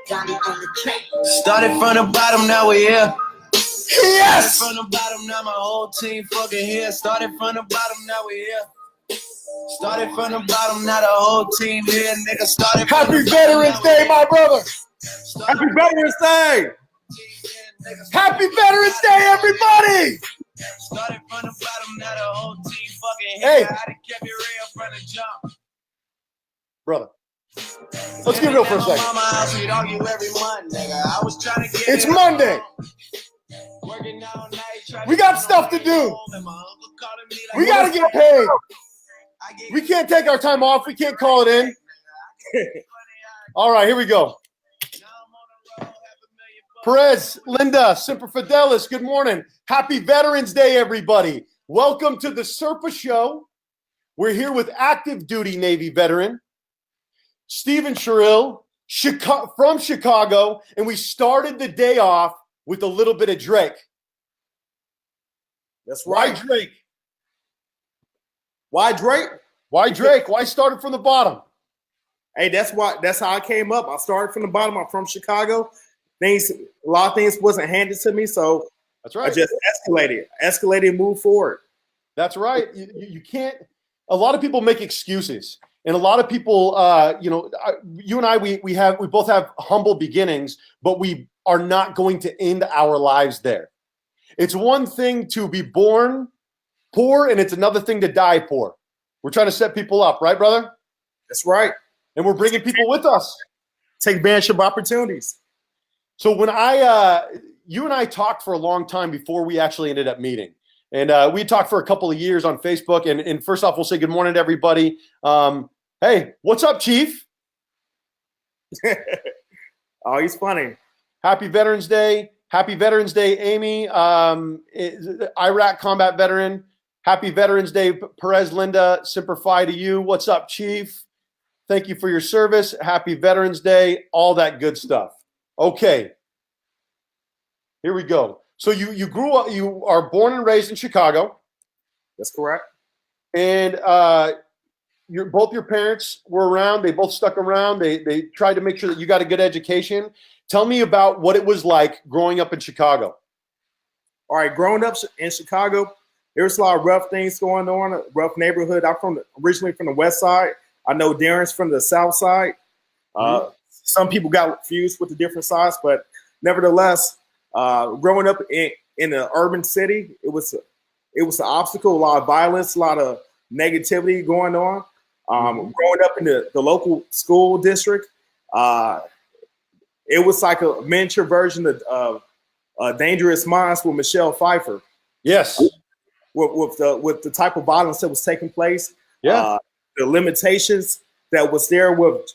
Started from the bottom, now we're here. Yes! Started from the bottom, now my whole team fucking here. Started from the bottom, now we're here. Started from the bottom, now the whole team here. Nigga started. Happy Veterans Day, my brother. Happy Veterans Day. Happy Veterans Day, everybody. Started from the bottom, now the whole team fucking Hey. here. I done kept it real from the jump. Brother, let's get real for a second. Mama house, we'd argue every month, nigga. I was trying to get It's it Monday. Working all night, trying We to got get stuff to on do. my own, and my uncle calling me like, We got to get paid. I get We can't take our time off. We can't call it in. All right, here we go. Now I'm on the road, $500,000 Perez, Linda, Semper Fidelis, good morning. Happy Veterans Day, everybody. Welcome to the Serpa Show. We're here with active duty Navy veteran, Steven Shearrill, from Chicago, and we started the day off with a little bit of Drake. That's Why right. Drake? Why Drake? Why Drake? Why started from the bottom? Hey, that's how I came up. I started from the bottom. I'm from Chicago. A lot of things wasn't handed to me, so That's I right. just escalated, and moved forward. That's right. You can't. A lot of people make excuses, and a lot of people, you and I, we both have humble beginnings, but we are not going to end our lives there. It's one thing to be born poor, and it's another thing to die poor. We're trying to set people up, right, brother? That's right. And we're bringing people with us. Take advantage of opportunities. So when you and I talked for a long time before we actually ended up meeting. And we talked for a couple of years on Facebook. And first off, we'll say good morning to everybody. Hey, what's up, Chief? Oh, he's funny. Happy Veterans Day. Happy Veterans Day, Amy, Iraq combat veteran. Happy Veterans Day, Perez, Linda, Semper Fi to you. What's up, Chief? Thank you for your service. Happy Veterans Day, all that good stuff. Okay, here we go. So you grew up, you are born and raised in Chicago. That's correct. And both your parents were around. They both stuck around. They tried to make sure that you got a good education. Tell me about what it was like growing up in Chicago. All right, growing up in Chicago, there was a lot of rough things going on, a rough neighborhood. I'm originally from the west side. I know Darren's from the south side. Some people got confused with the different sides, but nevertheless, growing up in an urban city, it was an obstacle, a lot of violence, a lot of negativity going on. Growing up in the local school district, it was like a miniature version of Dangerous Minds with Michelle Pfeiffer. Yes. With the type of violence that was taking place. Yeah. The limitations that was there with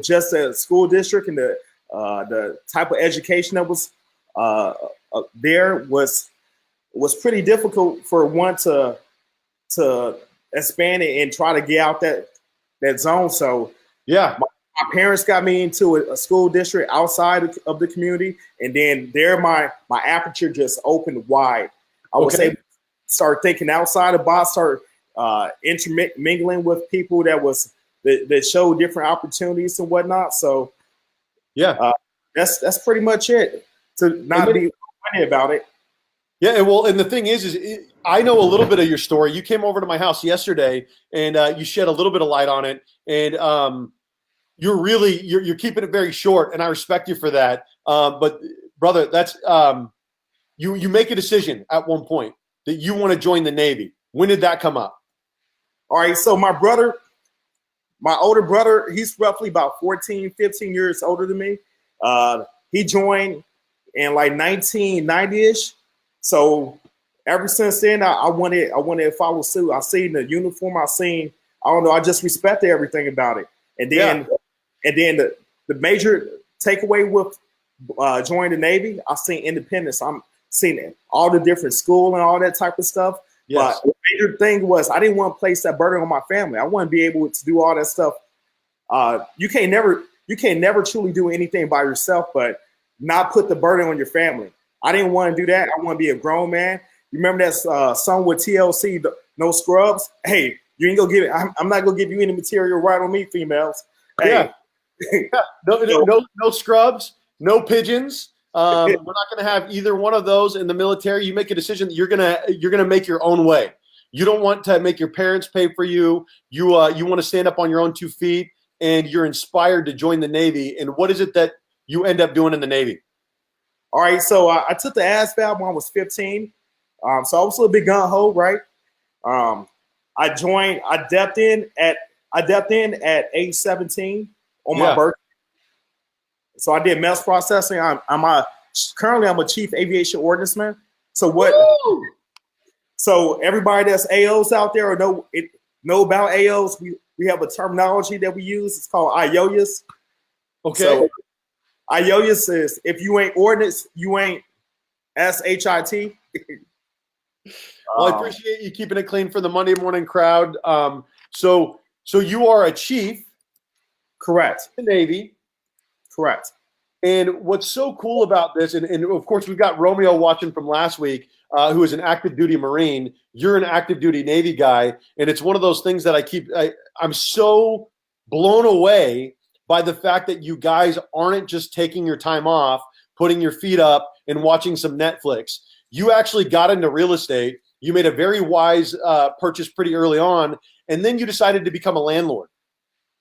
just a school district and the type of education that was there was pretty difficult for one to expand it and try to get out that zone. So yeah, my parents got me into a school district outside of the community, and then there my aperture just opened wide. I would say start thinking outside the box, start intermingling with people that show different opportunities and whatnot. So yeah, that's pretty much it. To not be funny about it. Yeah, and the thing is I know a little bit of your story. You came over to my house yesterday, and you shed a little bit of light on it. And you're keeping it very short, and I respect you for that. But brother, that's you make a decision at one point that you want to join the Navy. When did that come up? All right, so my older brother, he's roughly about 14, 15 years older than me. He joined in like 1990-ish. So ever since then, I wanted to follow suit. I seen the uniform. I just respected everything about it. And then the major takeaway with joining the Navy, I seen independence. I'm seeing all the different school and all that type of stuff. Yes. But the major thing was I didn't want to place that burden on my family. I want to be able to do all that stuff. You can never truly do anything by yourself, but not put the burden on your family. I didn't want to do that. I want to be a grown man. You remember that song with TLC, No Scrubs? Hey, you ain't gonna give it. I'm not gonna give you any material right on me, females. Hey, No scrubs, no pigeons. We're not going to have either one of those in the military. You make a decision that you're gonna make your own way. You don't want to make your parents pay for you. You want to stand up on your own 2 feet, and you're inspired to join the Navy. And what is it that you end up doing in the Navy? All right, so I took the ASVAB when I was 15. So I was a little bit gung ho, right? I depped in at age 17 on my birthday. So I did mess processing. Currently I'm a chief aviation ordnanceman. So what? Woo! So everybody that's AOs out there or know about AOs, we have a terminology that we use. It's called IOUs. Okay. So IOUs is if you ain't ordnance, you ain't SHIT. Well, I appreciate you keeping it clean for the Monday morning crowd. So you are a chief. Correct. In the Navy. Correct. And what's so cool about this, and of course we've got Romeo watching from last week, who is an active duty Marine. You're an active duty Navy guy, and it's one of those things that I'm so blown away by the fact that you guys aren't just taking your time off, putting your feet up, and watching some Netflix. You actually got into real estate. You made a very wise purchase pretty early on, and then you decided to become a landlord.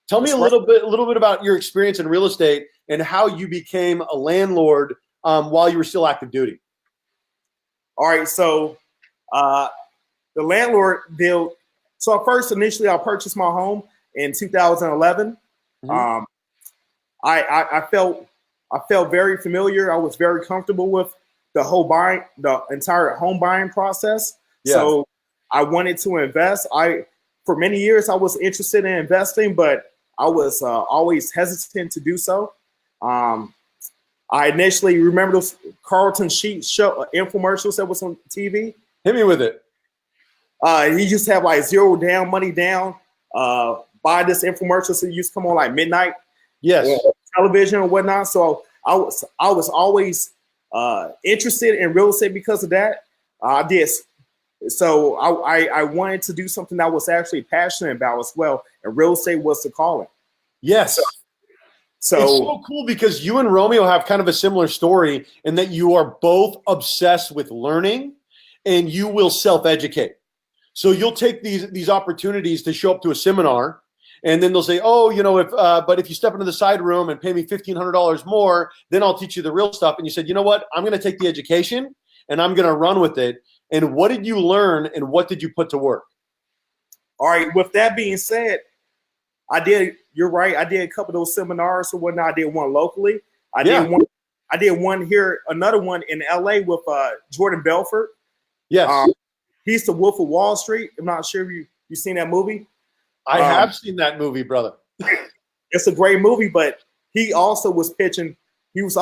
Tell me a little bit about your experience in real estate and how you became a landlord while you were still active duty. All right, so the landlord deal. So first, initially, I purchased my home in 2011. Mm-hmm. I felt very familiar. I was very comfortable with the entire home buying process. Yeah. So I wanted to invest. For many years, I was interested in investing, but I was always hesitant to do so. I initially remember those Carlton Sheet show infomercials that was on TV. Hit me with it. He used to have like zero down, money down. Buy this infomercial, so it used to come on like midnight. Yes, television and whatnot. So I was always interested in real estate because of that. I did. So I wanted to do something that I was actually passionate about as well, and real estate was the calling. Yes. So it's so cool because you and Romeo have kind of a similar story in that you are both obsessed with learning, and you will self-educate. So you'll take these opportunities to show up to a seminar, and then they'll say, "Oh, but if you step into the side room and pay me $1,500 more, then I'll teach you the real stuff." And you said, "You know what? I'm going to take the education and I'm going to run with it." And what did you learn, and what did you put to work? All right. With that being said, you're right. I did a couple of those seminars or whatnot. I did one locally. I did one here, another one in LA with Jordan Belfort. Yes. He's the Wolf of Wall Street. I'm not sure if you've seen that movie. I have seen that movie, brother. It's a great movie, but he also was pitching. He was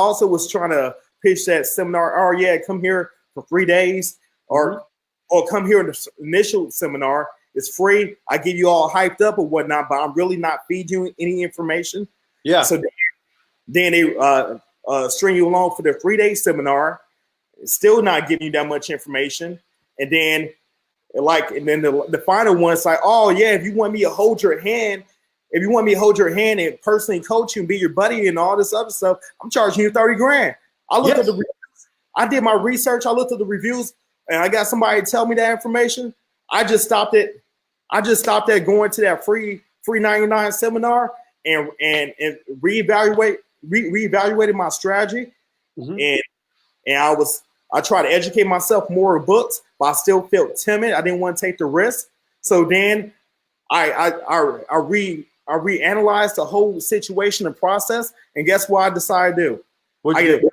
trying to pitch that seminar. Oh yeah, come here for 3 days, or come here in the initial seminar. It's free. I get you all hyped up or whatnot, but I'm really not feeding you any information. Yeah. So then they string you along for the 3-day seminar, still not giving you that much information. And then the final one, it's like, oh yeah, if you want me to hold your hand, and personally coach you and be your buddy and all this other stuff, I'm charging you $30,000. I looked at the reviews. I did my research. I looked at the reviews, and I got somebody to tell me that information. I just stopped it. I just stopped at going to that free 99 seminar and reevaluated my strategy. Mm-hmm. And I tried to educate myself more with books, but I still felt timid. I didn't want to take the risk. So then I reanalyzed the whole situation and process. And guess what I decided to do?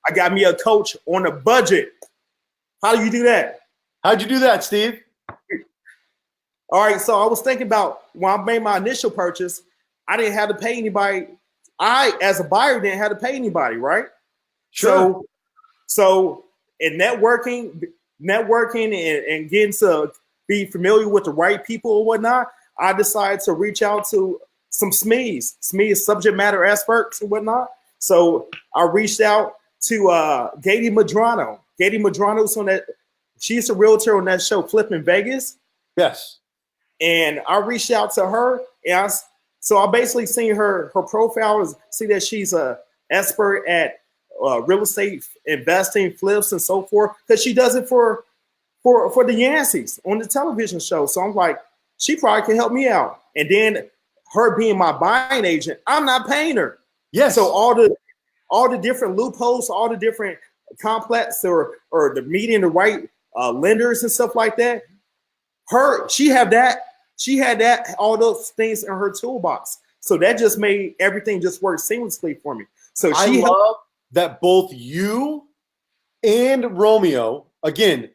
I got me a coach on a budget. How do you do that? How'd you do that, Steve? All right, so I was thinking about when I made my initial purchase, I didn't have to pay anybody. I, as a buyer, didn't have to pay anybody, right? Sure. So in networking and getting to be familiar with the right people or whatnot, I decided to reach out to some SMEs, subject matter experts and whatnot. So I reached out to Katie Madrano. Katie Madrano's on that. She's a realtor on that show, Flipping Vegas. Yes. And I reached out to her and So I basically seen her profile, see that she's a expert at real estate investing, flips, and so forth, because she does it for the Yankees on the television show. So I'm like, she probably can help me out. And then her being my buying agent, I'm not paying her. Yes. So all the different loopholes, all the different complex or the meeting the right lenders and stuff like that. She had that all those things in her toolbox. So that just made everything just work seamlessly for me. So I love that both you and Romeo, again,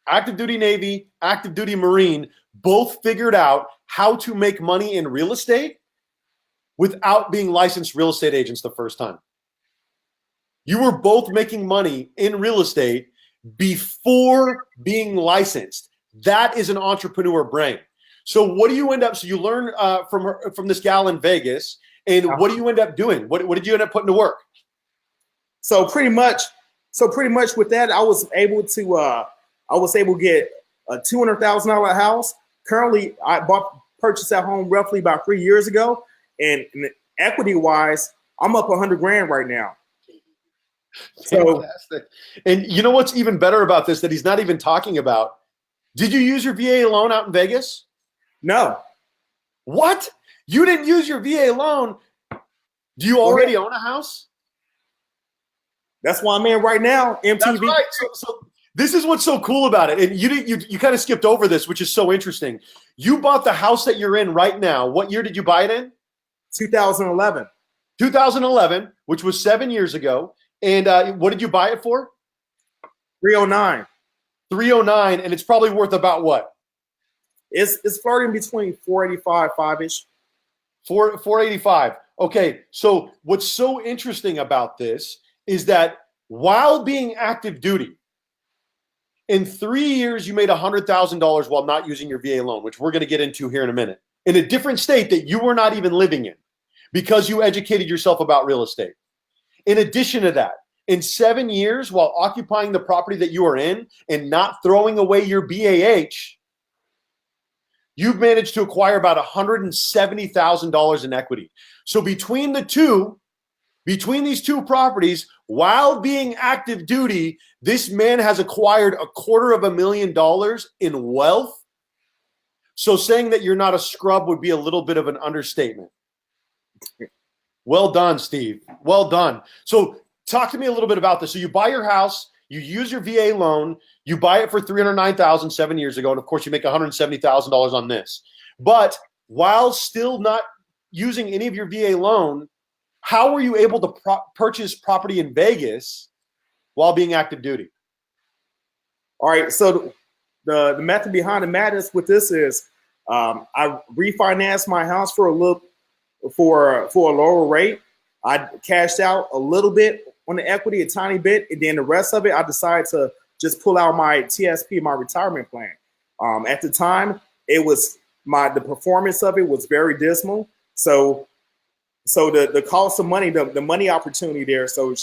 active duty Navy, active duty Marine, both figured out how to make money in real estate without being licensed real estate agents the first time. You were both making money in real estate before being licensed. That is an entrepreneur brain. So what do you end up? So you learn from this gal in Vegas, and what do you end up doing? What did you end up putting to work? So pretty much with that, I was able to get a $200,000 house. Currently, I purchased that home roughly about 3 years ago, and equity wise, I'm up $100,000 right now. So, fantastic. And you know what's even better about this that he's not even talking about? Did you use your VA loan out in Vegas? No. What? You didn't use your VA loan? Do you already own a house? That's why I'm in right now. MTV. That's right. So this is what's so cool about it. And you kind of skipped over this, which is so interesting. You bought the house that you're in right now. What year did you buy it in? 2011. 2011, which was 7 years ago. And what did you buy it for? 309. 309, and it's probably worth about what? It's flirting between 485, 5-ish. 485. Okay, so what's so interesting about this is that while being active duty, in 3 years you made $100,000 while not using your VA loan, which we're going to get into here in a minute, in a different state that you were not even living in because you educated yourself about real estate. In addition to that, in 7 years while occupying the property that you are in and not throwing away your BAH, you've managed to acquire about $170,000 in equity. So between these two properties, while being active duty, this man has acquired $250,000 in wealth. So saying that you're not a scrub would be a little bit of an understatement. Well done, Steve. Well done. So talk to me a little bit about this. So you buy your house, you use your VA loan, you buy it for $309,000 7 years ago, and of course you make $170,000 on this. But while still not using any of your VA loan, how were you able to purchase property in Vegas while being active duty? All right, so the method behind the madness with this is I refinanced my house for a lower rate. I cashed out a little bit on the equity, a tiny bit, and then the rest of it, I decided to just pull out my TSP, my retirement plan. At the time, it was the performance of it was very dismal. So the cost of money, the money opportunity there. So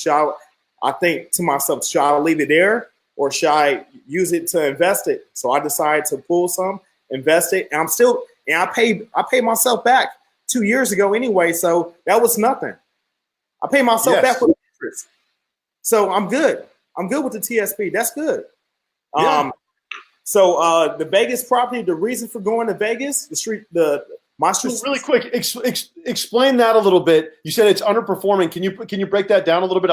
I think to myself, should I leave it there or should I use it to invest it? So I decided to pull some, invest it, and I paid myself back 2 years ago anyway. So that was nothing. I paid myself back with interest. So I'm good. I'm good with the TSP. That's good. Yeah. So the Vegas property, the reason for going to Vegas, my street. So really quick, explain that a little bit. You said it's underperforming. Can you break that down a little bit?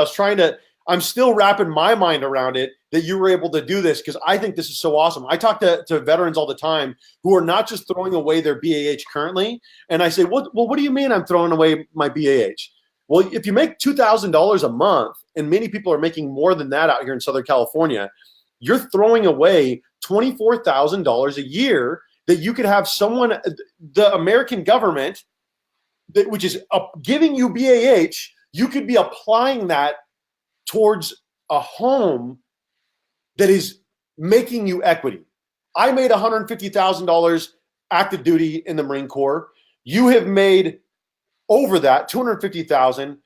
I'm still wrapping my mind around it that you were able to do this because I think this is so awesome. I talk to veterans all the time who are not just throwing away their BAH currently. And I say, what do you mean I'm throwing away my BAH? Well, if you make $2,000 a month, and many people are making more than that out here in Southern California, you're throwing away $24,000 a year that you could have someone, the American government, which is giving you BAH, you could be applying that towards a home that is making you equity. I made $150,000 active duty in the Marine Corps. You have made over that, $250,000.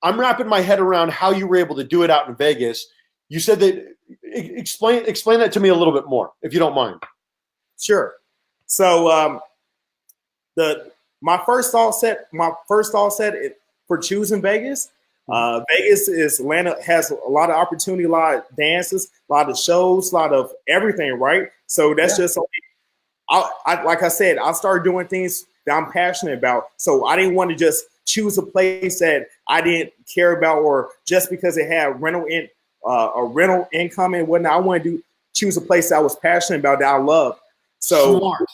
I'm wrapping my head around how you were able to do it out in Vegas. You said that. Explain that to me a little bit more, if you don't mind. Sure. So my first thought set for choosing Vegas. Vegas is Atlanta has a lot of opportunity, a lot of dances, a lot of shows, a lot of everything, right? So that's just like I said, I started doing things that I'm passionate about. So I didn't want to just choose a place that I didn't care about, or just because it had rental income and whatnot. I wanted to choose a place that I was passionate about, that I love. So smart,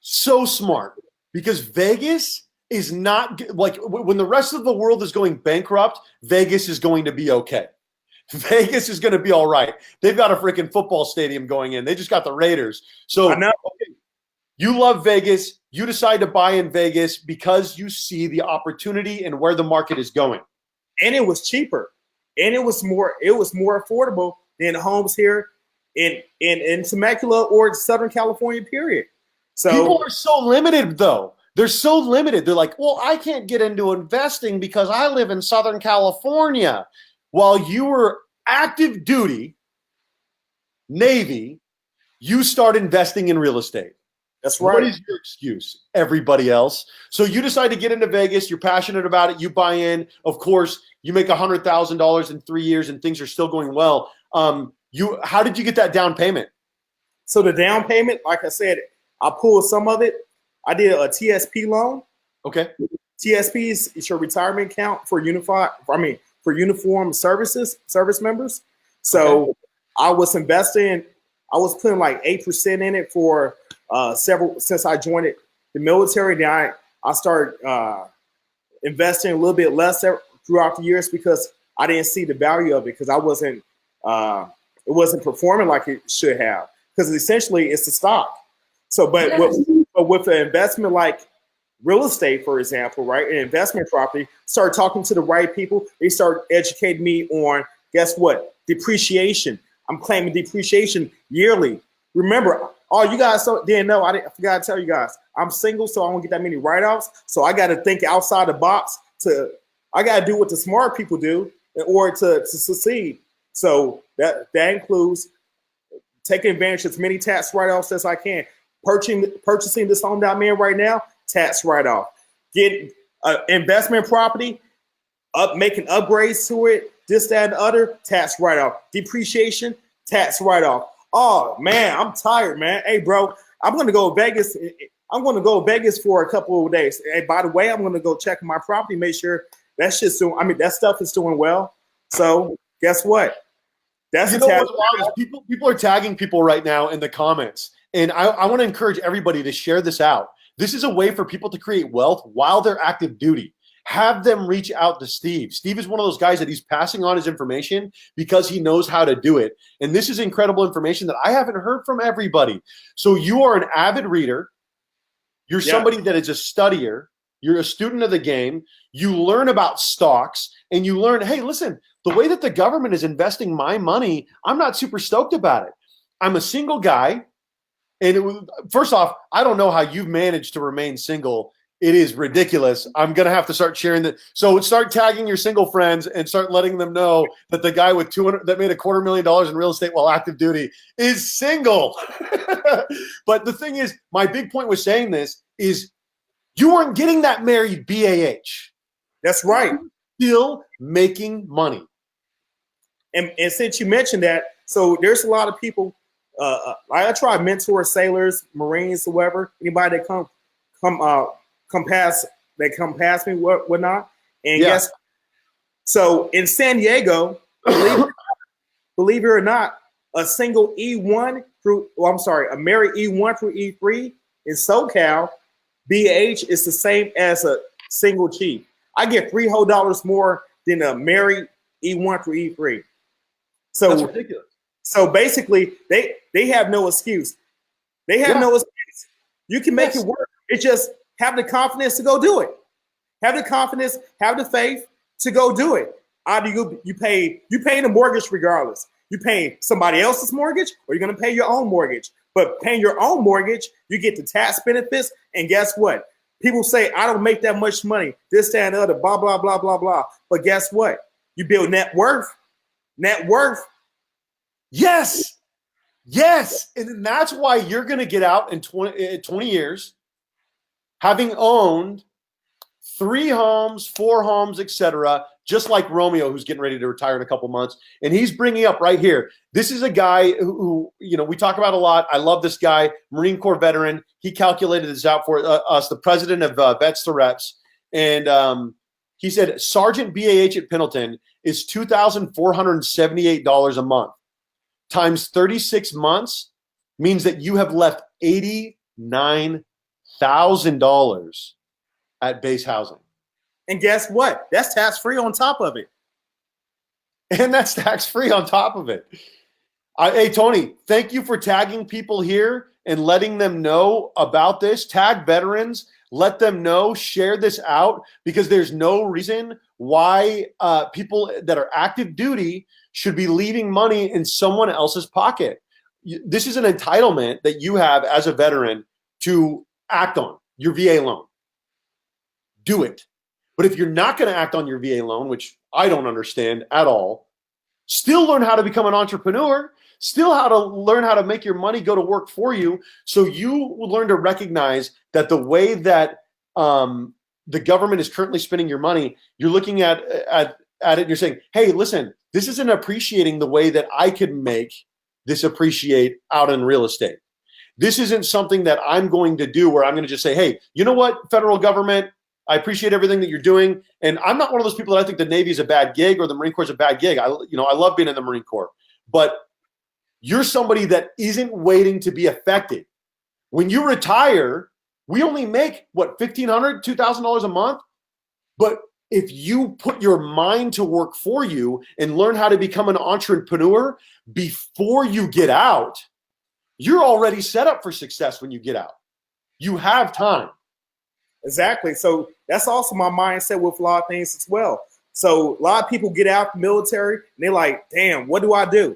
so smart, because Vegas is not like when the rest of the world is going bankrupt, Vegas is going to be okay. Vegas is going to be all right. They've got a freaking football stadium going in. They just got the Raiders. So I know. Okay, you love Vegas. You decide to buy in Vegas because you see the opportunity and where the market is going. And it was cheaper. And it was more affordable than homes here in Temecula or Southern California, period. So people are so limited, though. They're so limited. They're like, well, I can't get into investing because I live in Southern California. While you were active duty, Navy, you start investing in real estate. That's right. What is your excuse? Everybody else. So you decide to get into Vegas. You're passionate about it. You buy in. Of course, you make $100,000 in 3 years and things are still going well. How did you get that down payment? So the down payment, like I said, I pulled some of it. I did a TSP loan. Okay. TSP is your retirement account for uniform service members. So I was investing. I was putting like 8% in it for since I joined the military. Then I started investing a little bit less throughout the years because I didn't see the value of it, because it wasn't performing like it should have, because essentially it's a stock. So, but with an investment like real estate, for example, right, an investment property, start talking to the right people. They start educating me on, guess what, depreciation. I'm claiming depreciation yearly. Remember, you guys didn't know, I forgot to tell you guys, I'm single, so I don't get that many write-offs. So I got to think outside the box. I got to do what the smart people do in order to succeed. So that includes taking advantage of as many tax write-offs as I can. Purchasing this home that I'm in right now, tax write-off. Get investment property, making upgrades to it, this, that, and the other, tax write-off. Depreciation, tax write-off. Oh man, I'm tired, man. Hey, bro, I'm gonna go to Vegas. I'm gonna go to Vegas for a couple of days. And by the way, I'm gonna go check my property, make sure that stuff is doing well. So guess what? That's what's wild is people are tagging people right now in the comments. And I want to encourage everybody to share this out. This is a way for people to create wealth while they're active duty. Have them reach out to Steve. Steve is one of those guys that he's passing on his information because he knows how to do it. And this is incredible information that I haven't heard from everybody. So you are an avid reader. You're somebody that is a studier. You're a student of the game. You learn about stocks and you learn, hey, listen, the way that the government is investing my money, I'm not super stoked about it. I'm a single guy. And first off, I don't know how you've managed to remain single. It is ridiculous. I'm going to have to start sharing that. So start tagging your single friends and start letting them know that the guy with that made $250,000 in real estate while active duty is single. But the thing is, my big point with saying this is you weren't getting that married BAH. That's right. You're still making money. And since you mentioned that, so there's a lot of people, I try to mentor sailors, Marines, whoever, anybody that come past me, whatnot. And so in San Diego, believe it or not, a single E1 a married E1 through E3 in SoCal, BH is the same as a single chief. I get $3 whole more than a married E1 through E3. So that's ridiculous. So basically, they have no excuse. They have no excuse. You can make it work. It's just have the confidence to go do it. Have the confidence, have the faith to go do it. Either you pay the mortgage regardless. You pay somebody else's mortgage, or you're going to pay your own mortgage. But paying your own mortgage, you get the tax benefits. And guess what? People say, I don't make that much money. This, that, and the other, blah, blah, blah, blah, blah. But guess what? You build net worth. Net worth. Yes. And that's why you're going to get out in 20 years having owned 3 homes, 4 homes, etc., just like Romeo, who's getting ready to retire in a couple months. And he's bringing up right here, this is a guy who, you know, we talk about a lot. I love this guy, Marine Corps veteran. He calculated this out for us, the president of Vets to Reps. And he said Sergeant BAH at Pendleton is $2,478 a month. Times 36 months means that you have left $89,000 at base housing. And guess what? That's tax-free on top of it. And that's tax-free on top of it. Hey, Tony, thank you for tagging people here and letting them know about this. Tag veterans, let them know, share this out, because there's no reason why people that are active duty should be leaving money in someone else's pocket. This is an entitlement that you have as a veteran to act on your VA loan. Do it. But if you're not going to act on your VA loan, which I don't understand at all, still learn how to become an entrepreneur, still learn how to make your money go to work for you, so you will learn to recognize that the way that the government is currently spending your money, you're looking at it and you're saying, hey, listen, this isn't appreciating the way that I can make this appreciate out in real estate. This isn't something that I'm going to do where I'm going to just say, hey, you know what, federal government, I appreciate everything that you're doing. And I'm not one of those people that I think the Navy is a bad gig or the Marine Corps is a bad gig. I love being in the Marine Corps. But you're somebody that isn't waiting to be affected. When you retire, we only make, what, $1,500, $2,000 a month? But if you put your mind to work for you and learn how to become an entrepreneur before you get out, you're already set up for success when you get out. You have time. Exactly. So that's also my mindset with a lot of things as well. So a lot of people get out the military and they're like, damn, what do I do?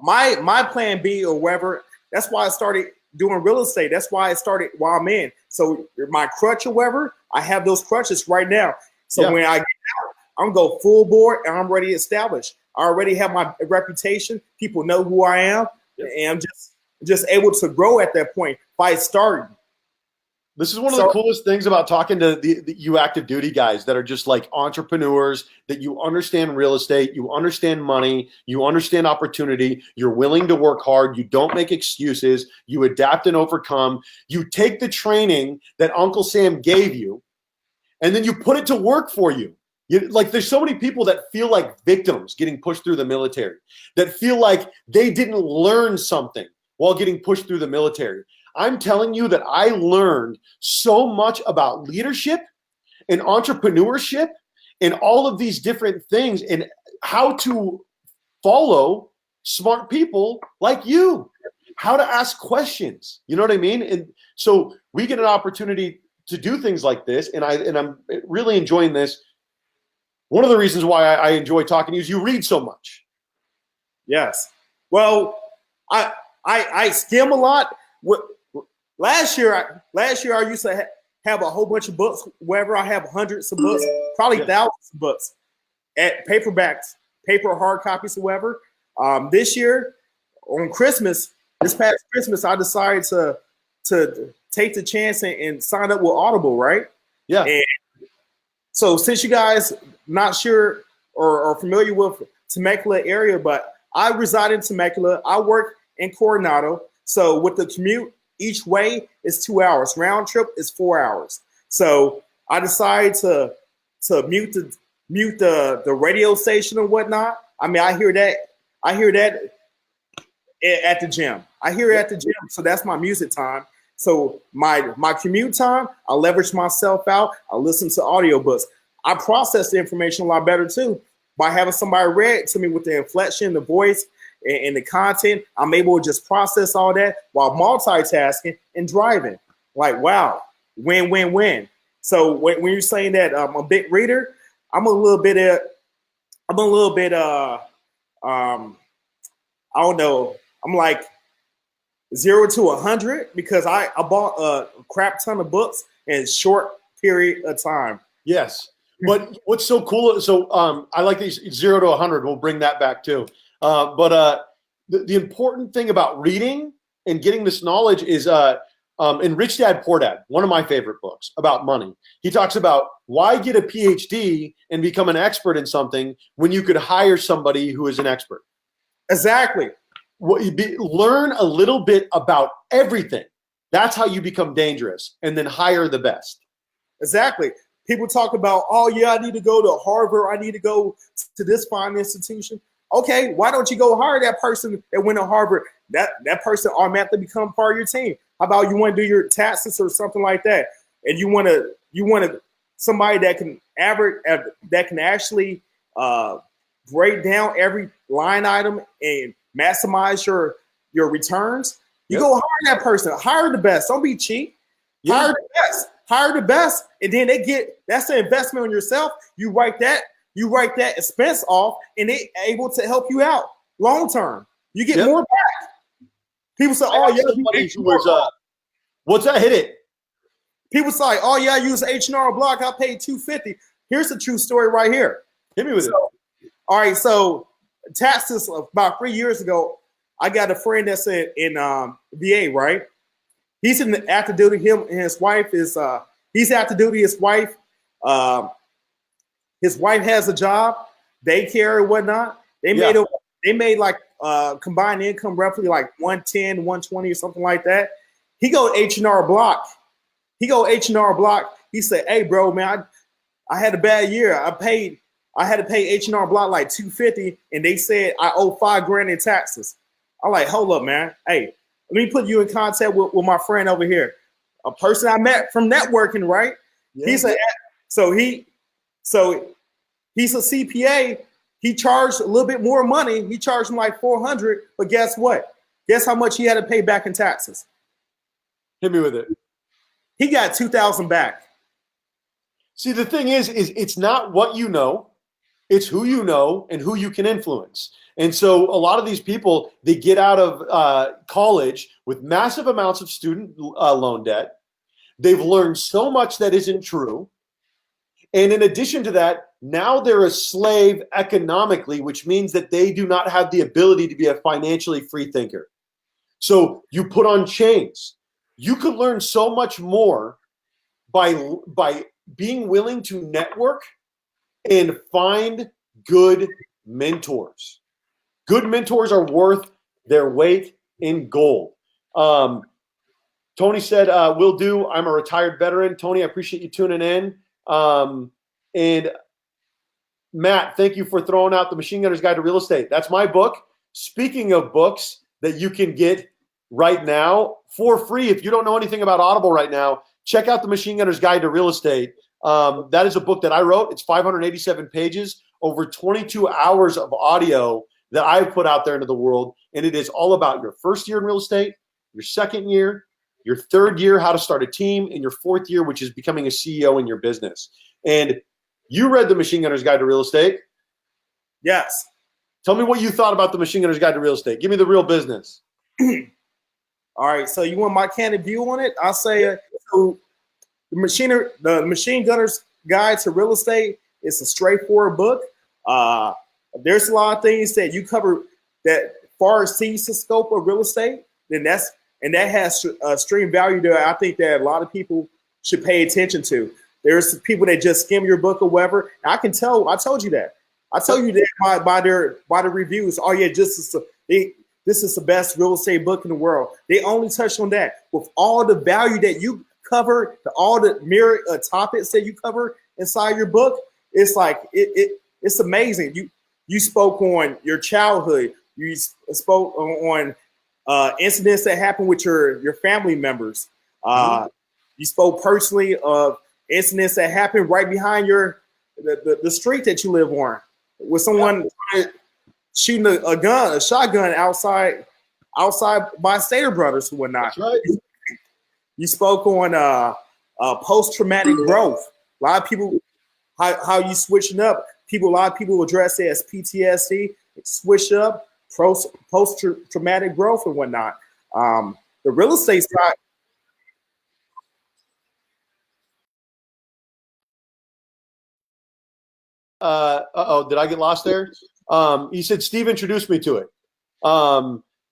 My plan B or whatever, that's why I started doing real estate. That's why I started while I'm in. So my crutch or whatever, I have those crutches right now. So when I get out, I'm going to go full board and I'm already established. I already have my reputation. People know who I am. And I'm just able to grow at that point by starting. This is one of the coolest things about talking to you active duty guys that are just like entrepreneurs, that you understand real estate, you understand money, you understand opportunity, you're willing to work hard, you don't make excuses, you adapt and overcome, you take the training that Uncle Sam gave you, and then you put it to work for you. Like, there's so many people that feel like victims getting pushed through the military, that feel like they didn't learn something while getting pushed through the military. I'm telling you that I learned so much about leadership and entrepreneurship and all of these different things and how to follow smart people like you, how to ask questions. You know what I mean? And so we get an opportunity to do things like this, and I'm really enjoying this. One of the reasons why I enjoy talking to you is you read so much. Yes. Well, I skim a lot. Last year I used to have a whole bunch of books. Wherever I have hundreds of books, probably thousands of books at paperbacks, paper or hard copies, or whatever. This year on Christmas, this past Christmas, I decided to take the chance and sign up with Audible, right? Yeah. And so since you guys not sure or familiar with Temecula area, but I reside in Temecula. I work in Coronado. So with the commute, each way is 2 hours. Round trip is 4 hours. So I decided to mute the radio station and whatnot. I mean, I hear that at the gym. I hear it at the gym. So that's my music time. So my commute time, I leverage myself out. I listen to audiobooks. I process the information a lot better too by having somebody read it to me with the inflection, the voice, and the content. I'm able to just process all that while multitasking and driving. Like, wow, win, win, win. So when you're saying that I'm a big reader, I don't know. I'm like 0 to 100 because I bought a crap ton of books in a short period of time. Yes. But what's so cool? So I like these 0 to 100. We'll bring that back too. But the important thing about reading and getting this knowledge is in Rich Dad Poor Dad, one of my favorite books about money, he talks about why get a PhD and become an expert in something when you could hire somebody who is an expert. Exactly. Learn a little bit about everything. That's how you become dangerous, and then hire the best. Exactly. People talk about, oh yeah, I need to go to Harvard. I need to go to this fine institution. Okay, why don't you go hire that person that went to Harvard? That person automatically become part of your team. How about you want to do your taxes or something like that, and you want to somebody that can actually break down every line item and maximize your returns. You go hire that person. Hire the best. Don't be cheap. Hire the best. Hire the best, and then that's an investment on yourself. You write that expense off, and they able to help you out long term. You get more back. People say, "Oh yeah, somebody who was what's that? Hit it." People say, "Oh yeah, I use H&R Block. I paid $250." Here's the true story right here. Hit me with it. All right, so taxes about 3 years ago, I got a friend that's in VA, right? He's in the active duty. Him and his wife is he's active duty. His wife has a job, daycare and whatnot. They made like combined income roughly like 110, 120 or something like that. He go to H&R Block. He said, "Hey, bro, man, I had a bad year. I had to pay H&R Block like $250, and they said I owe $5,000 in taxes." I'm like, "Hold up, man. Hey, let me put you in contact with my friend over here, a person I met from networking, right?" Yeah. He's a CPA. He charged a little bit more money. He charged him like $400, but guess what? Guess how much he had to pay back in taxes? Hit me with it. He got $2,000 back. See, the thing is it's not what you know, it's who you know and who you can influence. And so a lot of these people, they get out of college with massive amounts of student loan debt. They've learned so much that isn't true. And in addition to that, now they're a slave economically, which means that they do not have the ability to be a financially free thinker. So you put on chains. You could learn so much more by being willing to network and find good mentors. Good mentors are worth their weight in gold. Tony said, "Will do. I'm a retired veteran." Tony, I appreciate you tuning in. And Matt, thank you for throwing out the Machine Gunner's Guide to Real Estate. That's my book. Speaking of books that you can get right now for free, if you don't know anything about Audible right now, check out the Machine Gunner's Guide to Real Estate. That is a book that I wrote. It's 587 pages, over 22 hours of audio that I've put out there into the world. And it is all about your first year in real estate, your second year, your third year, how to start a team, and your fourth year, which is becoming a CEO in your business. And you read the Machine Gunner's Guide to Real Estate. Yes. Tell me what you thought about the Machine Gunner's Guide to Real Estate. Give me the real business. All right. So you want my candid view on it? I'll say so the Machine Gunner's Guide to Real Estate is a straightforward book. There's a lot of things that you cover that far exceeds the scope of real estate. That has extreme value that I think that a lot of people should pay attention to. There's people that just skim your book or whatever. I can tell. I told you that. I tell you that by the reviews. Oh yeah, this is the best real estate book in the world. They only touch on that. With all the value that you cover, all the myriad topics that you cover inside your book, it's like it's amazing. You spoke on your childhood. You spoke on incidents that happened with your family members. You spoke personally of incidents that happened right behind the street that you live on, with someone shooting a shotgun outside by Stater Brothers and whatnot. That's right. You spoke on post-traumatic growth. A lot of people, how you switching up. A lot of people address it as PTSD, switch up, post-traumatic growth and whatnot. The real estate side. Did I get lost there? He said Steve introduced me to it.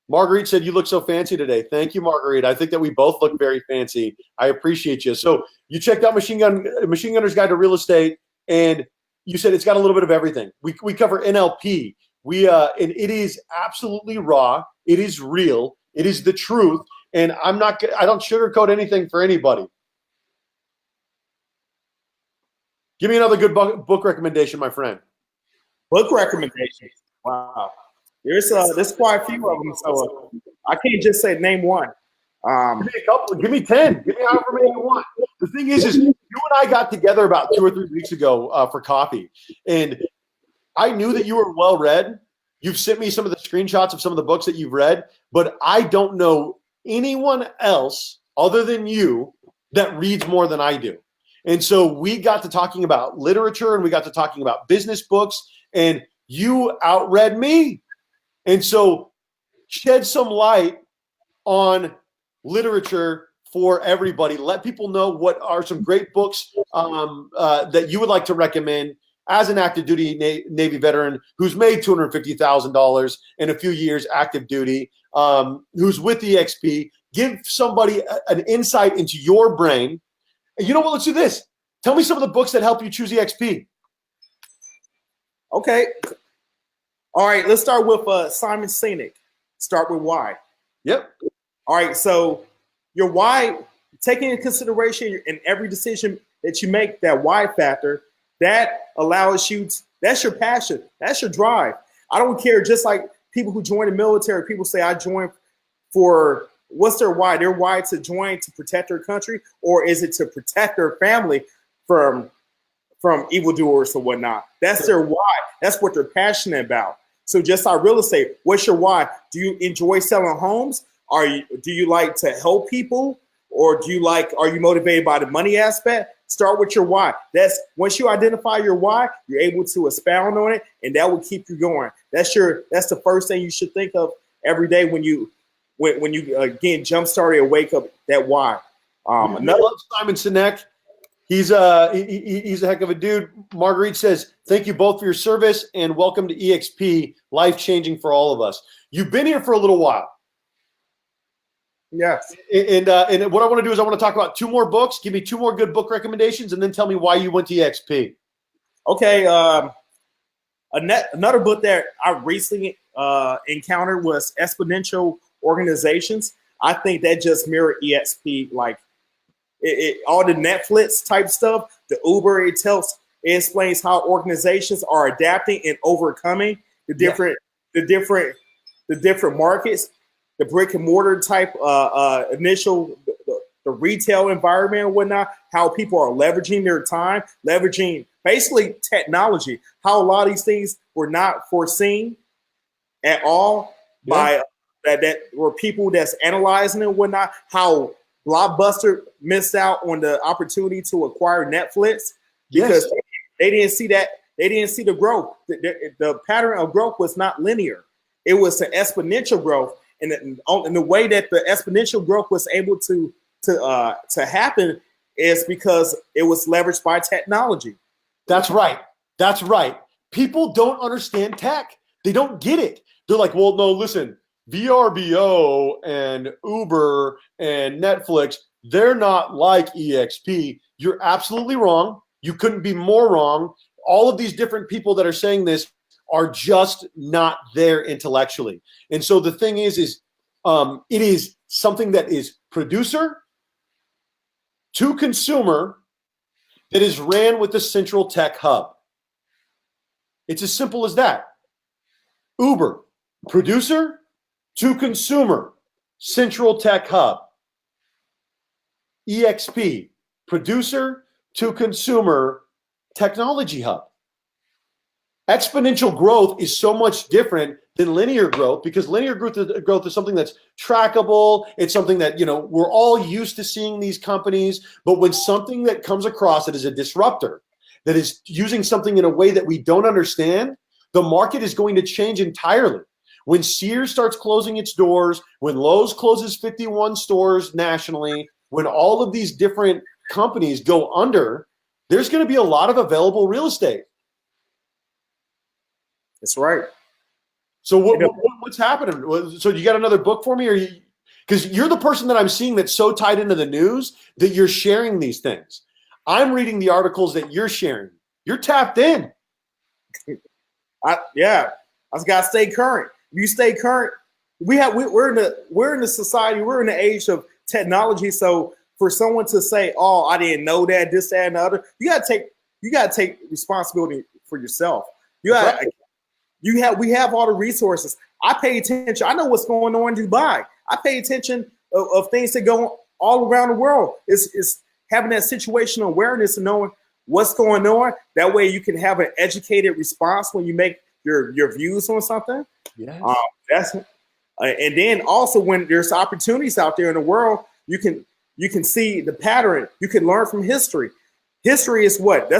Marguerite said, you look so fancy today. Thank you, Marguerite. I think that we both look very fancy. I appreciate you. So you checked out Machine Gunner's Guide to Real Estate, and you said it's got a little bit of everything. We cover NLP. And it is absolutely raw. It is real. It is the truth. And I don't sugarcoat anything for anybody. Give me another good book recommendation, my friend. Book recommendations. Wow. There's quite a few of them, so I can't just say name one. Give me a couple. Give me 10. Give me however many you want. The thing is you and I got together about 2 or 3 weeks ago for coffee, and I knew that you were well read. You've sent me some of the screenshots of some of the books that you've read, but I don't know anyone else other than you that reads more than I do. And so we got to talking about literature, and we got to talking about business books, and you outread me. And so shed some light on literature for everybody. Let people know what are some great books that you would like to recommend as an active duty Navy veteran who's made $250,000 in a few years active duty, who's with eXp. Give somebody an insight into your brain. And you know what? Let's do this. Tell me some of the books that help you choose eXp. Okay. All right, let's start with Simon Sinek. Start with why. Yep. All right, so your why, taking into consideration in every decision that you make, that why factor, that allows you that's your passion, that's your drive. I don't care, just like people who join the military, people say, I joined for, what's their why? Their why to join to protect their country, or is it to protect their family from evildoers or whatnot? That's their why. That's what they're passionate about. So just like real estate, what's your why? Do you enjoy selling homes? Do you like to help people? Or are you motivated by the money aspect? Start with your why. That's once you identify your why, you're able to expound on it, and that will keep you going. That's the first thing you should think of every day when you again jump started and wake up, that why. Another Simon Sinek. He's a heck of a dude. Marguerite says, thank you both for your service and welcome to eXp, life-changing for all of us. You've been here for a little while. Yes. And what I want to do is I want to talk about 2 more books. Give me 2 more good book recommendations, and then tell me why you went to eXp. Okay. Another book that I recently encountered was Exponential Organizations. I think that just mirrored eXp, like all the Netflix type stuff, the Uber, it explains how organizations are adapting and overcoming the different markets, the brick and mortar type initial the retail environment and whatnot, how people are leveraging their time, leveraging basically technology, how a lot of these things were not foreseen at all by that were people that's analyzing it and whatnot, how Blockbuster missed out on the opportunity to acquire Netflix because they didn't see that. They didn't see the growth. The pattern of growth was not linear. It was an exponential growth. And the way that the exponential growth was able to happen is because it was leveraged by technology. That's right. That's right. People don't understand tech. They don't get it. They're like, well, no, listen, VRBO and Uber and Netflix, they're not like eXp. You're absolutely wrong. You couldn't be more wrong. All of these different people that are saying this are just not there intellectually. And so the thing is it is something that is producer to consumer that is ran with the central tech hub. It's as simple as that. Uber, producer to consumer, central tech hub. eXp, producer to consumer, technology hub. Exponential growth is so much different than linear growth because linear growth is something that's trackable. It's something that, we're all used to seeing these companies. But when something that comes across that is a disruptor, that is using something in a way that we don't understand, the market is going to change entirely. When Sears starts closing its doors, when Lowe's closes 51 stores nationally, when all of these different companies go under, there's going to be a lot of available real estate. That's right. So what what's happening? So you got another book for me, or you? Because you're the person that I'm seeing that's so tied into the news that you're sharing these things. I'm reading the articles that you're sharing. You're tapped in. I just gotta stay current. If you stay current, we're in the society, we're in the age of technology. So for someone to say, "Oh, I didn't know that," this, that, and the other, you gotta take responsibility for yourself. We have all the resources. I pay attention. I know what's going on in Dubai. I pay attention of things that go all around the world. It's having that situational awareness and knowing what's going on. That way you can have an educated response when you make your views on something. Yes. And then also when there's opportunities out there in the world, you can see the pattern. You can learn from history. History is what?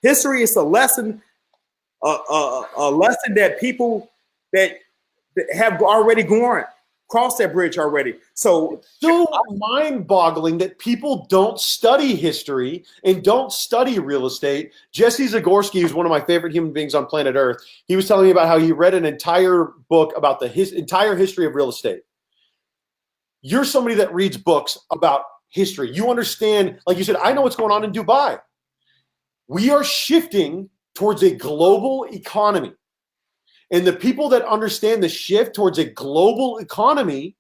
History is a lesson, a lesson that people that have already gone crossed that bridge already. So it's so mind-boggling that people don't study history and don't study real estate. Jesse Zagorski is one of my favorite human beings on planet Earth. He was telling me about how he read an entire book about the entire history of real estate. You're somebody that reads books about history. You understand, like you said, I know what's going on in Dubai. We are shifting towards a global economy. And the people that understand the shift towards a global economy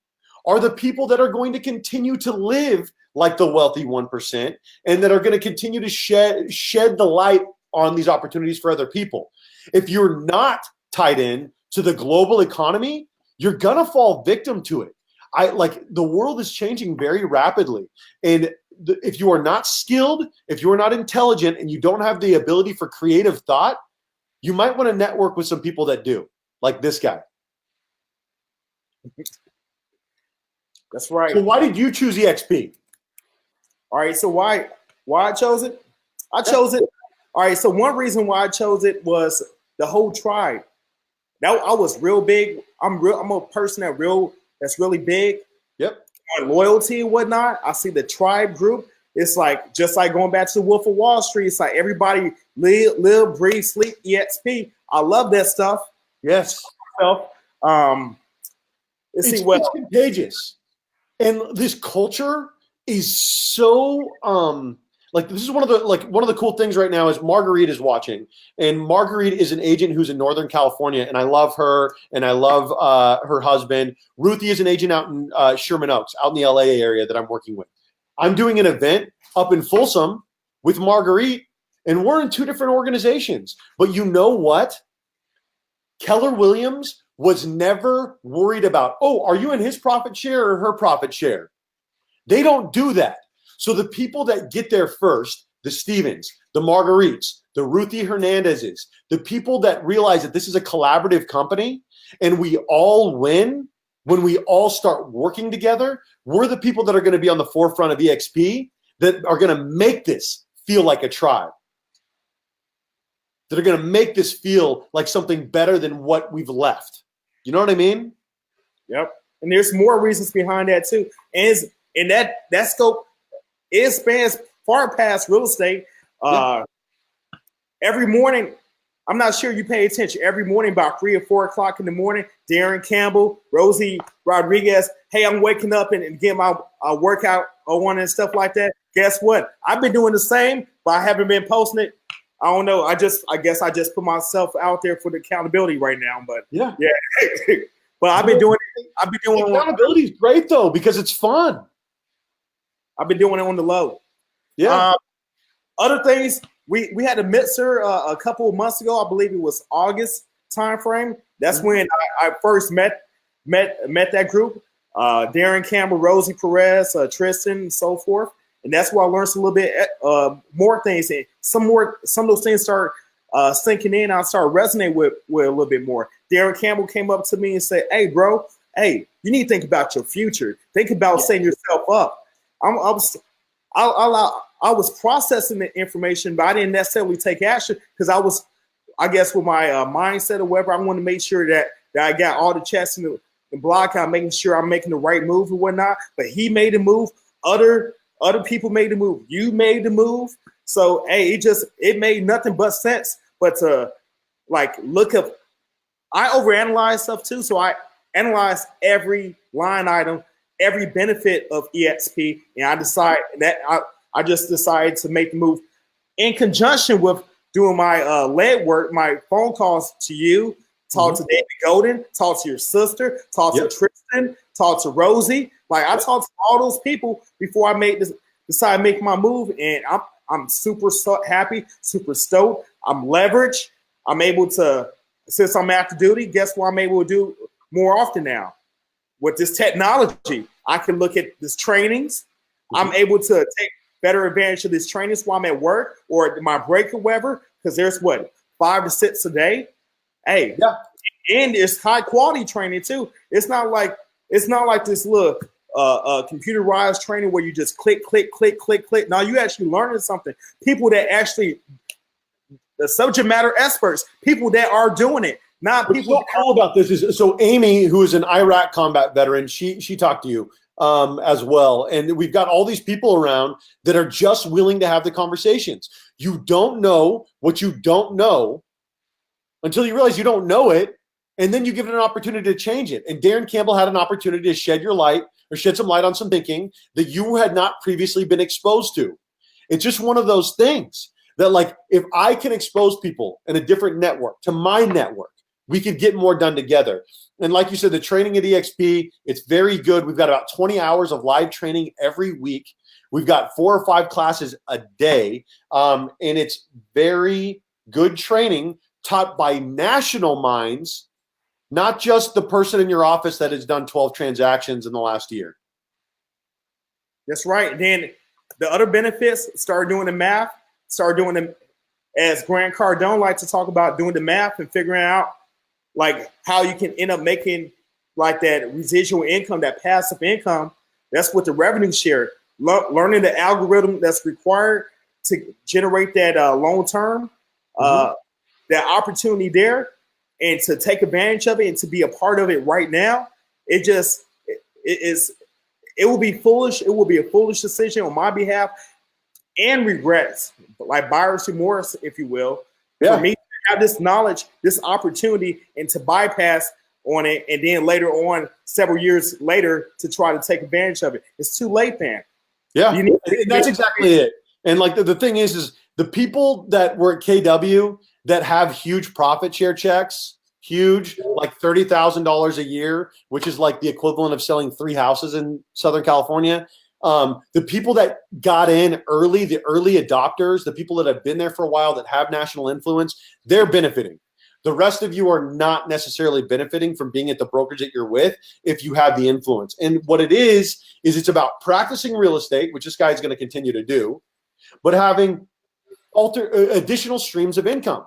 are the people that are going to continue to live like the wealthy 1% and that are going to continue to shed the light on these opportunities for other people. If you're not tied in to the global economy, you're going to fall victim to it. The world is changing very rapidly. And if you are not skilled, if you are not intelligent, and you don't have the ability for creative thought, you might want to network with some people that do, like this guy. That's right. So why did you choose eXp? All right. So why I chose it? I chose it. All right. So one reason why I chose it was the whole tribe. Now I was real big. I'm a person that's really big. Yep. On loyalty and whatnot. I see the tribe group. It's like just like going back to the Wolf of Wall Street. It's like everybody live, breathe, sleep, eXp. I love that stuff. Yes. It's contagious. And this culture is so this is one of the cool things right now is Marguerite is watching, and Marguerite is an agent who's in Northern California, and I love her and I love her husband. Ruthie is an agent out in Sherman Oaks, out in the LA area that I'm working with. I'm doing an event up in Folsom with Marguerite, and we're in two different organizations. But you know what? Keller Williams was never worried about, are you in his profit share or her profit share? They don't do that. So the people that get there first, the Stevens, the Marguerites, the Ruthie Hernandezes, the people that realize that this is a collaborative company and we all win when we all start working together, we're the people that are going to be on the forefront of eXp that are going to make this feel like a tribe, that are going to make this feel like something better than what we've left. You know what I mean? Yep. And there's more reasons behind that too. And that scope, it spans far past real estate. Every morning, I'm not sure you pay attention. Every morning, about 3 or 4 o'clock in the morning, Darren Campbell, Rosie Rodriguez, hey, I'm waking up and getting my workout on and stuff like that. Guess what? I've been doing the same, but I haven't been posting it. I don't know. I guess I just put myself out there for the accountability right now. But yeah. But I've been doing it. Accountability is great though because it's fun. I've been doing it on the low. Yeah. Other things, we had a mixer a couple of months ago. I believe it was August timeframe. That's when I first met that group. Darren Campbell, Rosie Perez, Tristan, and so forth. And that's where I learned a little bit more things. And some of those things start sinking in. I started resonating with a little bit more. Darren Campbell came up to me and said, "Hey, bro, you need to think about your future. Think about setting yourself up." I was processing the information, but I didn't necessarily take action because I guess with my mindset or whatever, I want to make sure that I got all the checks in the block. I'm making sure I'm making the right move and whatnot. But he made a move. Other people made the move. You made the move. So it made nothing but sense. But to look up, I overanalyze stuff too. So I analyze every line item, every benefit of eXp, and I just decided to make the move in conjunction with doing my legwork, my phone calls to you, talk to David Golden, talk to your sister, talk to Tristan, talk to Rosie. Like I talked to all those people before I decide to make my move, and I'm super happy, super stoked. I'm leveraged. I'm able to, since I'm active duty, guess what I'm able to do more often now? With this technology, I can look at these trainings. I'm able to take better advantage of these trainings while I'm at work or my break or whatever, because there's 5 to 6 a day. Hey, and it's high quality training too. It's not like this little computerized training where you just click. Now you actually learning something. People that actually, the subject matter experts, people that are doing it. Not What's people. so cool about this is, so Amy, who is an Iraq combat veteran, she talked to you as well, and we've got all these people around that are just willing to have the conversations. You don't know what you don't know until you realize you don't know it, and then you give it an opportunity to change it. And Darren Campbell had an opportunity to shed some light on some thinking that you had not previously been exposed to. It's just one of those things that, like, if I can expose people in a different network to my network, we could get more done together. And like you said, the training at eXp, it's very good. We've got about 20 hours of live training every week. We've got 4 or 5 classes a day. And it's very good training taught by national minds, not just the person in your office that has done 12 transactions in the last year. That's right. Then the other benefits, start doing the math, start doing them, as Grant Cardone likes to talk about, doing the math and figuring out like how you can end up making like that residual income, that passive income. That's what the revenue share, learning the algorithm that's required to generate that long-term, that opportunity there, and to take advantage of it and to be a part of it right now. It will be foolish. It will be a foolish decision on my behalf and regrets, like buyer's remorse, if you will, for me to have this knowledge, this opportunity, and to bypass on it, and then later on, several years later, to try to take advantage of it. It's too late, man. Yeah, that's exactly it. And like the thing is the people that were at KW that have huge profit share checks, huge, like $30,000 a year, which is like the equivalent of selling 3 houses in Southern California. The people that got in early, the early adopters, the people that have been there for a while that have national influence, they're benefiting. The rest of you are not necessarily benefiting from being at the brokerage that you're with if you have the influence. And what it is it's about practicing real estate, which this guy is going to continue to do, but having additional streams of income.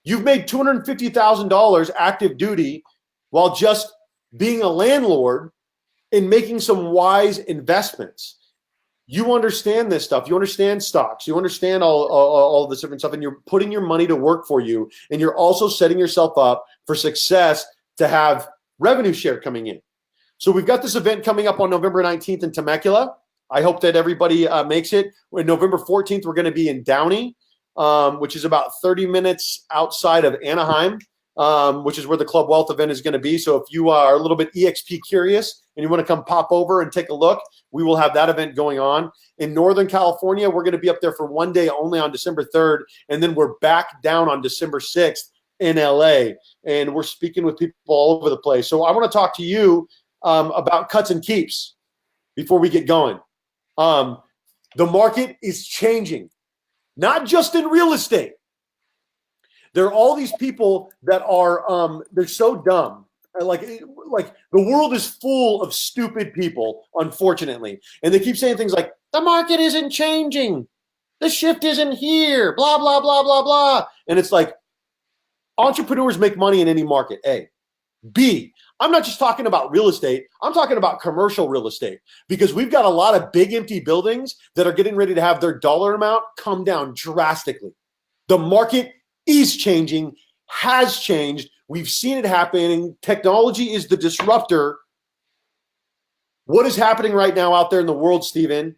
You've made $250,000 active duty while just being a landlord and making some wise investments. You understand this stuff. You understand stocks. You understand all this different stuff, and you're putting your money to work for you, and you're also setting yourself up for success to have revenue share coming in. So we've got this event coming up on November 19th in Temecula. I hope that everybody makes it. On November 14th, we're going to be in Downey, which is about 30 minutes outside of Anaheim, which is where the Club Wealth event is going to be. So if you are a little bit eXp curious and you want to come pop over and take a look, we will have that event going on. In Northern California, we're going to be up there for one day only on December 3rd, and then we're back down on December 6th in LA, and we're speaking with people all over the place. So I want to talk to you about cuts and keeps before we get going. The market is changing, not just in real estate. There are all these people that are they're so dumb. Like the world is full of stupid people, unfortunately. And they keep saying things like, the market isn't changing. The shift isn't here, blah, blah, blah, blah, blah. And it's like, entrepreneurs make money in any market, A. B, I'm not just talking about real estate. I'm talking about commercial real estate, because we've got a lot of big empty buildings that are getting ready to have their dollar amount come down drastically. The market is changing, has changed. We've seen it happening. Technology is the disruptor. What is happening right now out there in the world, Steven?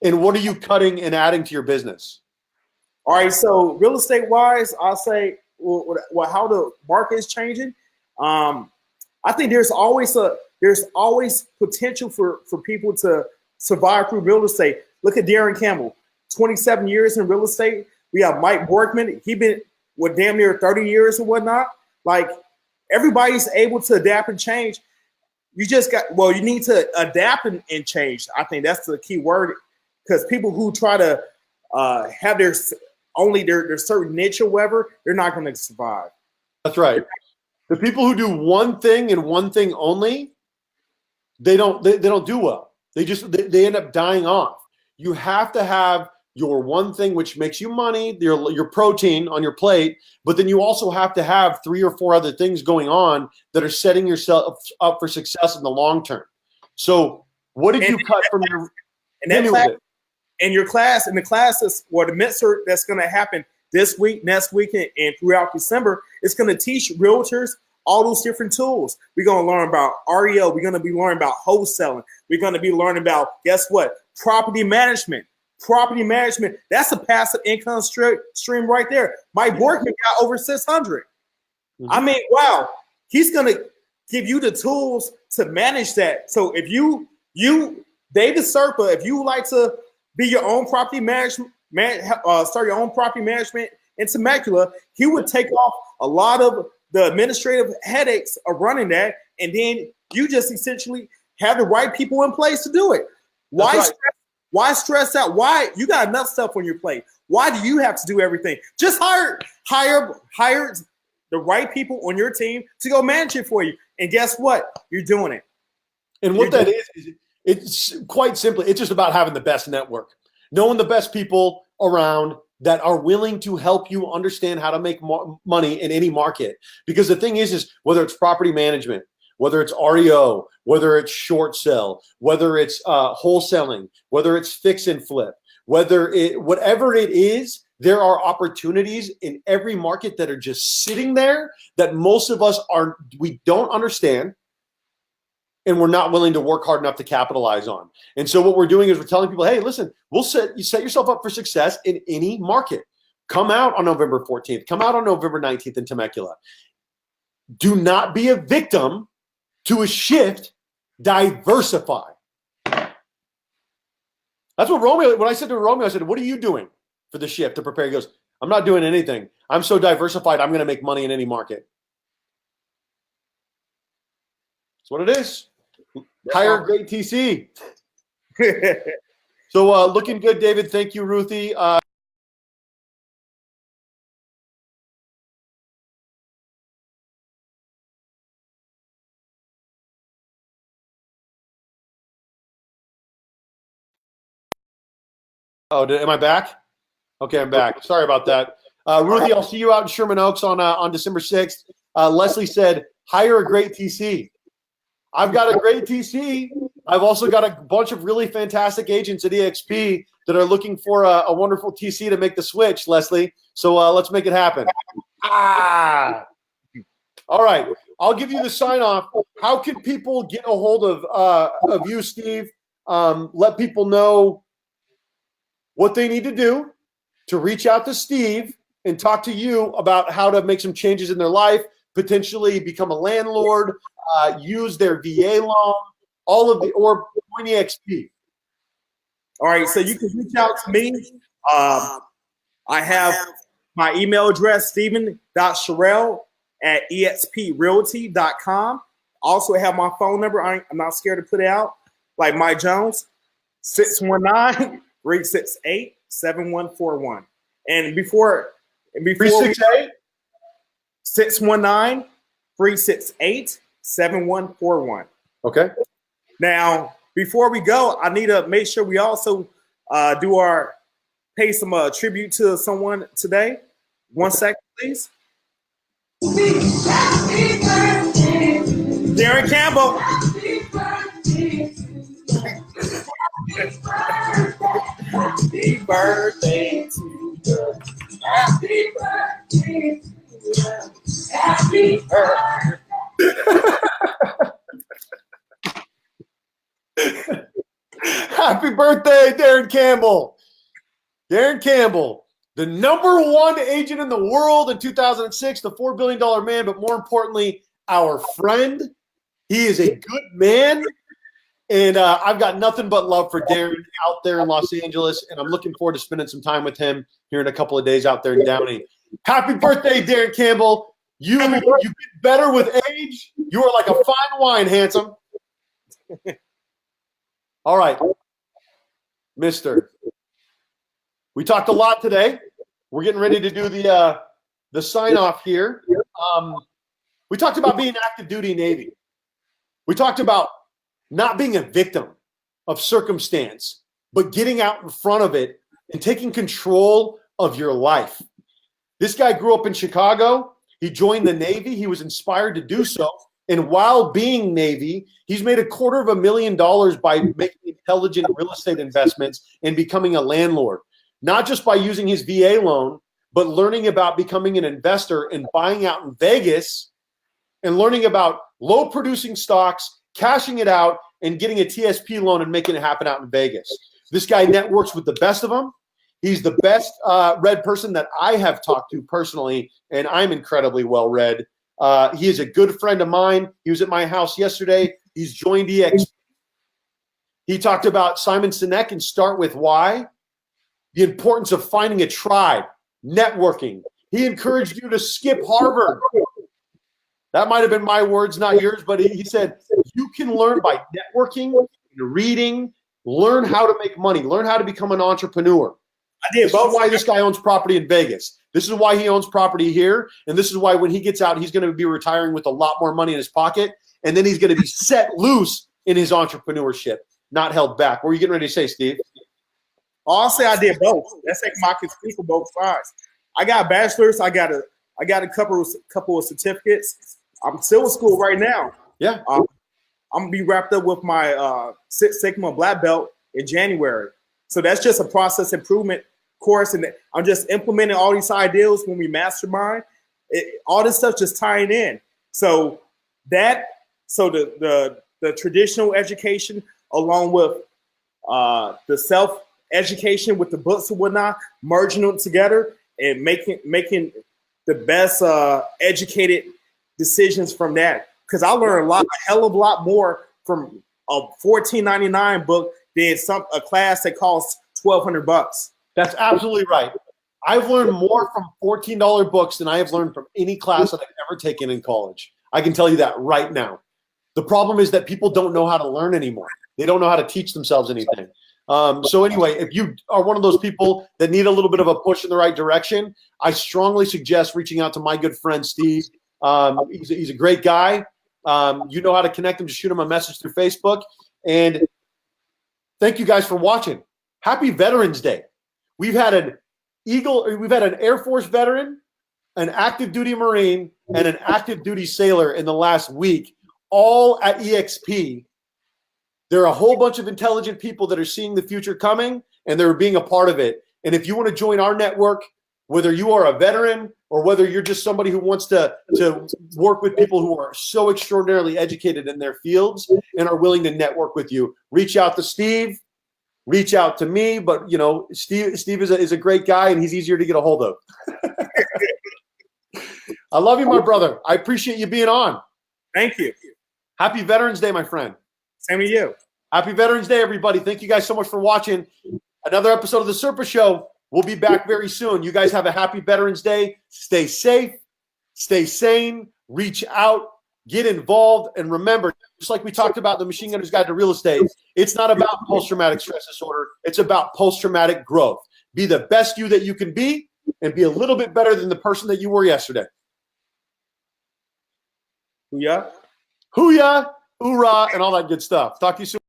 And what are you cutting and adding to your business? All right, so real estate wise, I'll say how the market is changing. I think there's always potential for people to survive through real estate. Look at Darren Campbell, 27 years in real estate. We have Mike Borkman. He been with damn near 30 years or whatnot. Like, everybody's able to adapt and change. You need to adapt and change. I think that's the key word, because people who try to have their certain niche or whatever, they're not going to survive. That's right. The people who do one thing and one thing only, they don't do well. They end up dying off. You have to have your one thing which makes you money, your protein on your plate, but then you also have to have 3 or 4 other things going on that are setting yourself up for success in the long term. So what did you cut from your in the classes, or the mentor that's going to happen this week, next week, and throughout December, it's going to teach realtors all those different tools. We're going to learn about REO. We're going to be learning about wholesaling. We're going to be learning about, guess what? Property management. Property management. That's a passive income stream right there. Mike Borkman got over 600. Mm-hmm. I mean, wow. He's going to give you the tools to manage that. So if you David Serpa, if you like to be your own property management, start your own property management in Temecula, he would take off a lot of the administrative headaches of running that, and then you just essentially have the right people in place to do it. Why stress out? Why? You got enough stuff on your plate. Why do you have to do everything? Just hire the right people on your team to go manage it for you. And guess what? You're doing it. And what that is it's quite simply, it's just about having the best network, knowing the best people around that are willing to help you understand how to make money in any market. Because the thing is whether it's property management, whether it's REO, whether it's short sell, whether it's wholesaling, whether it's fix and flip, whatever it is, there are opportunities in every market that are just sitting there that most of us we don't understand, and we're not willing to work hard enough to capitalize on. And so what we're doing is we're telling people, hey, listen, you set yourself up for success in any market. Come out on November 14th. Come out on November 19th in Temecula. Do not be a victim to a shift. Diversify. That's what when I said to Romeo, I said, what are you doing for the shift to prepare? He goes, I'm not doing anything. I'm so diversified, I'm going to make money in any market. That's what it is. Hire a great TC. So looking good, David. Thank you, Ruthie. Am I back? Okay, I'm back. Sorry about that. Ruthie, I'll see you out in Sherman Oaks on December 6th. Leslie said, hire a great TC. I've got a great TC. I've also got a bunch of really fantastic agents at eXp that are looking for a wonderful TC to make the switch, Leslie. So let's make it happen. All right. I'll give you the sign off. How can people get a hold of you, Steve? Let people know what they need to do to reach out to Steve and talk to you about how to make some changes in their life, potentially become a landlord, use their VA loan, or join eXp. All right, so you can reach out to me. I have my email address, steven.shearrill@exprealty.com. Also have my phone number. I'm not scared to put it out, like Mike Jones, 619-368-7141. And before 368? 619-368-7141. Okay. Now, before we go, I need to make sure we also pay some tribute to someone today. 1 second, please. Darren Campbell. Happy birthday to you. Happy birthday to you. Happy birthday. Happy birthday, Darren Campbell. Darren Campbell, the #1 agent in the world in 2006, the $4 billion man, but more importantly, our friend, He is a good man. And I've got nothing but love for Darren out there in Los Angeles, and I'm looking forward to spending some time with him here in a couple of days out there in Downey. Happy birthday, Darren Campbell. You get better with age. You are like a fine wine, handsome. All right, mister. We talked a lot today. We're getting ready to do the sign-off here. We talked about being active duty Navy. We talked about not being a victim of circumstance, but getting out in front of it and taking control of your life. This guy grew up in Chicago. He joined the Navy. He was inspired to do so. And while being Navy, he's made $250,000 by making intelligent real estate investments and becoming a landlord, not just by using his VA loan, but learning about becoming an investor and buying out in Vegas and learning about low producing stocks, cashing it out, and getting a TSP loan and making it happen out in Vegas. This guy networks with the best of them. He's the best read person that I have talked to personally, and I'm incredibly well read. He is a good friend of mine. He was at my house yesterday. He's joined eXp. He talked about Simon Sinek and Start With Why, the importance of finding a tribe, networking. He encouraged you to skip Harvard. That might have been my words, not yours, but he said you can learn by networking, reading, learn how to make money, learn how to become an entrepreneur. This is why this guy owns property in Vegas. This is why he owns property here. And this is why when he gets out, he's going to be retiring with a lot more money in his pocket. And then he's going to be set loose in his entrepreneurship, not held back. What are you getting ready to say, Steve? I'll say I did both. That's like I can speak for both sides. I got a bachelor's. I got a couple of certificates. I'm still in school right now. Yeah. I'm gonna be wrapped up with my Six Sigma black belt in January. So that's just a process improvement course, and I'm just implementing all these ideas when we mastermind. All this stuff just tying in. So the traditional education along with the self education with the books and whatnot, merging them together and making the best educated decisions from that. Because I learned a hell of a lot more from a $14.99 book than a class that costs $1,200. That's absolutely right. I've learned more from $14 books than I have learned from any class that I've ever taken in college. I can tell you that right now. The problem is that people don't know how to learn anymore. They don't know how to teach themselves anything. So anyway, if you are one of those people that need a little bit of a push in the right direction, I strongly suggest reaching out to my good friend, Steve. He's a great guy. You know how to connect him. Just shoot him a message through Facebook. And thank you guys for watching. Happy Veterans Day. We've had an Air Force veteran, an active duty Marine, and an active duty sailor in the last week, all at eXp. There are a whole bunch of intelligent people that are seeing the future coming, and they're being a part of it. And if you want to join our network, whether you are a veteran or whether you're just somebody who wants to work with people who are so extraordinarily educated in their fields and are willing to network with you, reach out to Steve, reach out to me. But, you know, Steve is a great guy, and he's easier to get a hold of. I love you, my brother. I appreciate you being on. Thank you. Happy Veterans Day, my friend. Same to you. Happy Veterans Day, everybody. Thank you guys so much for watching another episode of the Serpa Show. We'll be back very soon. You guys have a happy Veterans Day. Stay safe, stay sane, reach out, get involved, and remember, just like we talked about the Machine Gunner's Guide to Real Estate, it's not about post-traumatic stress disorder. It's about post-traumatic growth. Be the best you that you can be and be a little bit better than the person that you were yesterday. Hoo-yah. Hoo-yah, hoorah, and all that good stuff. Talk to you soon.